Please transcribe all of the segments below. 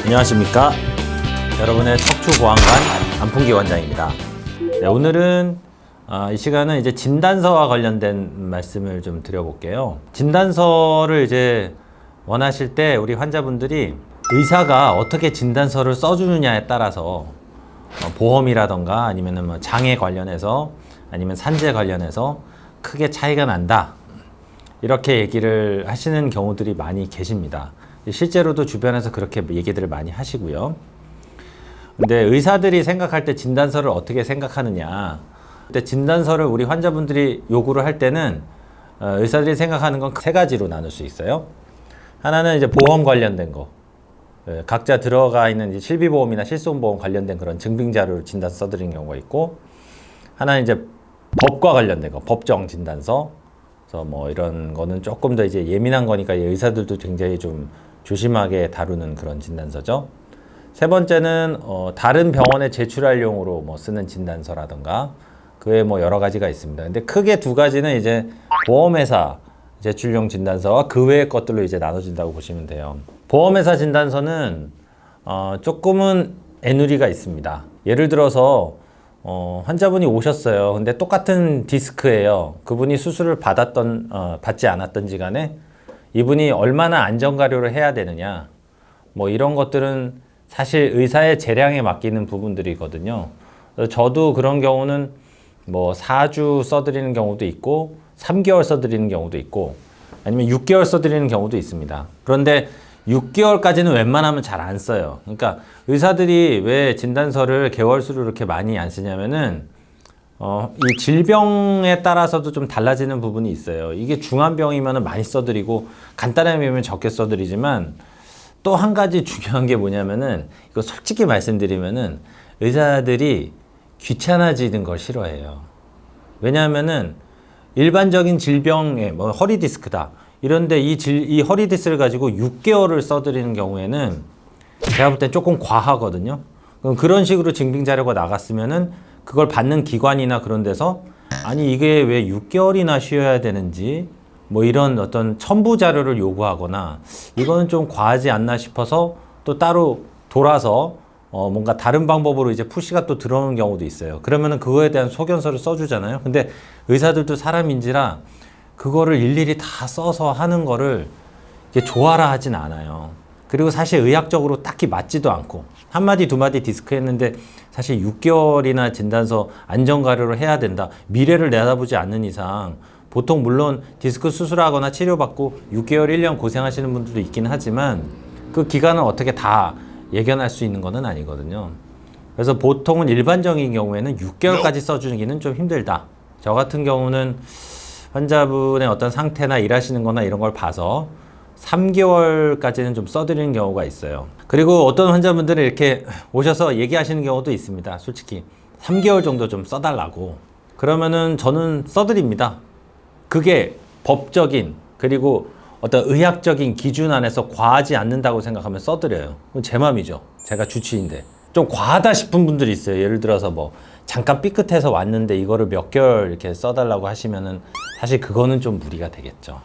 안녕하십니까. 여러분의 척추보안관 안풍기 원장입니다. 네, 오늘은 이 시간은 이제 진단서와 관련된 말씀을 좀 드려볼게요. 진단서를 이제 원하실 때 우리 환자분들이 의사가 어떻게 진단서를 써주느냐에 따라서 보험이라던가 아니면 뭐 장애 관련해서 아니면 산재 관련해서 크게 차이가 난다. 이렇게 얘기를 하시는 경우들이 많이 계십니다. 실제로도 주변에서 그렇게 얘기들을 많이 하시고요. 근데 의사들이 생각할 때 진단서를 어떻게 생각하느냐. 근데 진단서를 우리 환자분들이 요구를 할 때는 의사들이 생각하는 건 세 가지로 나눌 수 있어요. 하나는 이제 보험 관련된 거. 각자 들어가 있는 이제 실비보험이나 실손보험 관련된 그런 증빙자료를 진단서 써드리는 경우가 있고, 하나는 이제 법과 관련된 거, 법정 진단서. 그래서 뭐 이런 거는 조금 더 이제 예민한 거니까 의사들도 굉장히 좀 조심하게 다루는 그런 진단서죠. 세 번째는 다른 병원에 제출할용으로 뭐 쓰는 진단서라든가 그 외에 뭐 여러 가지가 있습니다. 근데 크게 두 가지는 이제 보험회사 제출용 진단서와 그 외의 것들로 이제 나눠진다고 보시면 돼요. 보험회사 진단서는 조금은 애누리가 있습니다. 예를 들어서 환자분이 오셨어요. 근데 똑같은 디스크예요. 그분이 수술을 받지 않았던지 간에 이분이 얼마나 안전가료를 해야 되느냐, 뭐 이런 것들은 사실 의사의 재량에 맡기는 부분들이거든요. 저도 그런 경우는 뭐 4주 써드리는 경우도 있고 3개월 써드리는 경우도 있고 아니면 6개월 써드리는 경우도 있습니다. 그런데 6개월까지는 웬만하면 잘 안 써요. 그러니까 의사들이 왜 진단서를 개월수로 이렇게 많이 안 쓰냐면은 이 질병에 따라서도 좀 달라지는 부분이 있어요. 이게 중환병이면 많이 써드리고 간단한 병이면 적게 써드리지만 또 한 가지 중요한 게 뭐냐면은 이거 솔직히 말씀드리면은 의사들이 귀찮아지는 걸 싫어해요. 왜냐하면은 일반적인 질병에 뭐 허리 디스크다 이런데 이 허리 디스크를 가지고 6개월을 써드리는 경우에는 제가 볼 땐 조금 과하거든요. 그럼 그런 식으로 증빙 자료가 나갔으면은 그걸 받는 기관이나 그런 데서 아니 이게 왜 6개월이나 쉬어야 되는지 뭐 이런 어떤 첨부 자료를 요구하거나 이거는 좀 과하지 않나 싶어서 또 따로 돌아서 뭔가 다른 방법으로 이제 푸시가 또 들어오는 경우도 있어요. 그러면은 그거에 대한 소견서를 써주잖아요. 근데 의사들도 사람인지라 그거를 일일이 다 써서 하는 거를 이게 좋아라 하진 않아요. 그리고 사실 의학적으로 딱히 맞지도 않고 한마디 두마디 디스크 했는데 사실 6개월이나 진단서 안전가료를 해야 된다. 미래를 내다보지 않는 이상 보통 물론 디스크 수술하거나 치료받고 6개월, 1년 고생하시는 분들도 있긴 하지만 그 기간을 어떻게 다 예견할 수 있는 건 아니거든요. 그래서 보통은 일반적인 경우에는 6개월까지 써주기는 좀 힘들다. 저 같은 경우는 환자분의 어떤 상태나 일하시는 거나 이런 걸 봐서 3개월까지는 좀 써드리는 경우가 있어요. 그리고 어떤 환자분들은 이렇게 오셔서 얘기하시는 경우도 있습니다. 솔직히 3개월 정도 좀 써달라고. 그러면은 저는 써드립니다. 그게 법적인 그리고 어떤 의학적인 기준 안에서 과하지 않는다고 생각하면 써드려요. 그건 제 맘이죠. 제가 주치의인데. 좀 과하다 싶은 분들이 있어요. 예를 들어서 뭐 잠깐 삐끗해서 왔는데 이거를 몇 개월 이렇게 써달라고 하시면은 사실 그거는 좀 무리가 되겠죠.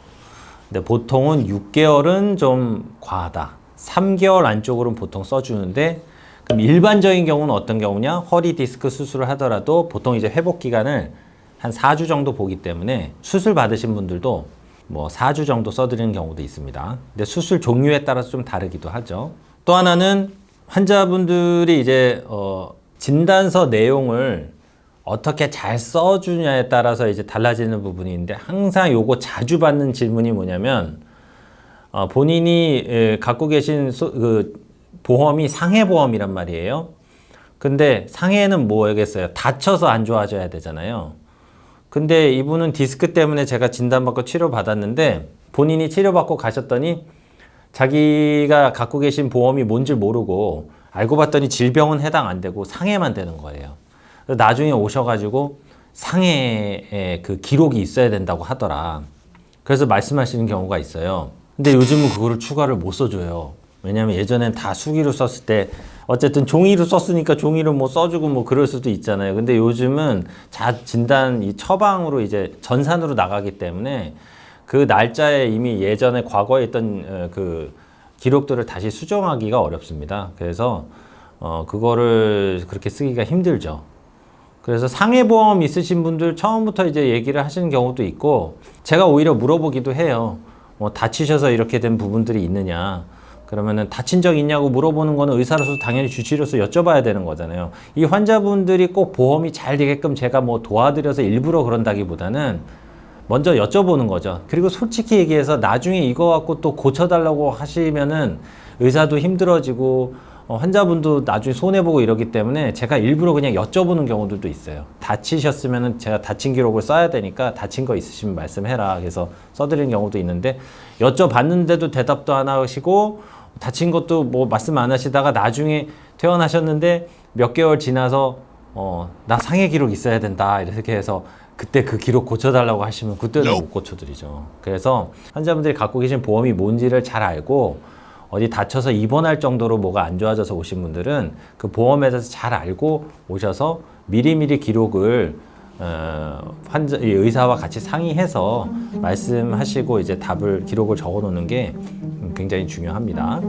근데 보통은 6개월은 좀 과하다. 3개월 안쪽으로는 보통 써주는데 그럼 일반적인 경우는 어떤 경우냐? 허리 디스크 수술을 하더라도 보통 이제 회복 기간을 한 4주 정도 보기 때문에 수술 받으신 분들도 뭐 4주 정도 써드리는 경우도 있습니다. 근데 수술 종류에 따라서 좀 다르기도 하죠. 또 하나는 환자분들이 이제 진단서 내용을 어떻게 잘 써주냐에 따라서 이제 달라지는 부분이 있는데 항상 요거 자주 받는 질문이 뭐냐면 본인이 갖고 계신 그 보험이 상해보험이란 말이에요. 근데 상해는 뭐겠어요? 다쳐서 안 좋아져야 되잖아요. 근데 이분은 디스크 때문에 제가 진단받고 치료받았는데 본인이 치료받고 가셨더니 자기가 갖고 계신 보험이 뭔지 모르고 알고 봤더니 질병은 해당 안 되고 상해만 되는 거예요. 나중에 오셔가지고 상해에 그 기록이 있어야 된다고 하더라. 그래서 말씀하시는 경우가 있어요. 근데 요즘은 그거를 추가를 못 써줘요. 왜냐면 예전엔 다 수기로 썼을 때 어쨌든 종이로 썼으니까 종이로 뭐 써주고 뭐 그럴 수도 있잖아요. 근데 요즘은 진단 이 처방으로 이제 전산으로 나가기 때문에 그 날짜에 이미 예전에 과거에 있던 그 기록들을 다시 수정하기가 어렵습니다. 그래서 그거를 그렇게 쓰기가 힘들죠. 그래서 상해보험 있으신 분들 처음부터 이제 얘기를 하시는 경우도 있고, 제가 오히려 물어보기도 해요. 뭐 다치셔서 이렇게 된 부분들이 있느냐. 그러면은 다친 적 있냐고 물어보는 거는 의사로서 당연히 주치의로서 여쭤봐야 되는 거잖아요. 이 환자분들이 꼭 보험이 잘 되게끔 제가 뭐 도와드려서 일부러 그런다기보다는 먼저 여쭤보는 거죠. 그리고 솔직히 얘기해서 나중에 이거 갖고 또 고쳐달라고 하시면은 의사도 힘들어지고 환자분도 나중에 손해보고 이러기 때문에 제가 일부러 그냥 여쭤보는 경우들도 있어요. 다치셨으면은 제가 다친 기록을 써야 되니까 다친 거 있으시면 말씀해라. 그래서 써드리는 경우도 있는데, 여쭤봤는데도 대답도 안 하시고 다친 것도 뭐 말씀 안 하시다가 나중에 퇴원하셨는데 몇 개월 지나서 나 상해 기록 있어야 된다 이렇게 해서 그때 그 기록 고쳐달라고 하시면 그때도 못 고쳐드리죠. 그래서 환자분들이 갖고 계신 보험이 뭔지를 잘 알고 어디 다쳐서 입원할 정도로 뭐가 안 좋아져서 오신 분들은 그 보험에 대해서 잘 알고 오셔서 미리미리 기록을 이 의사와 같이 상의해서 말씀하시고 이제 기록을 적어 놓는 게 굉장히 중요합니다.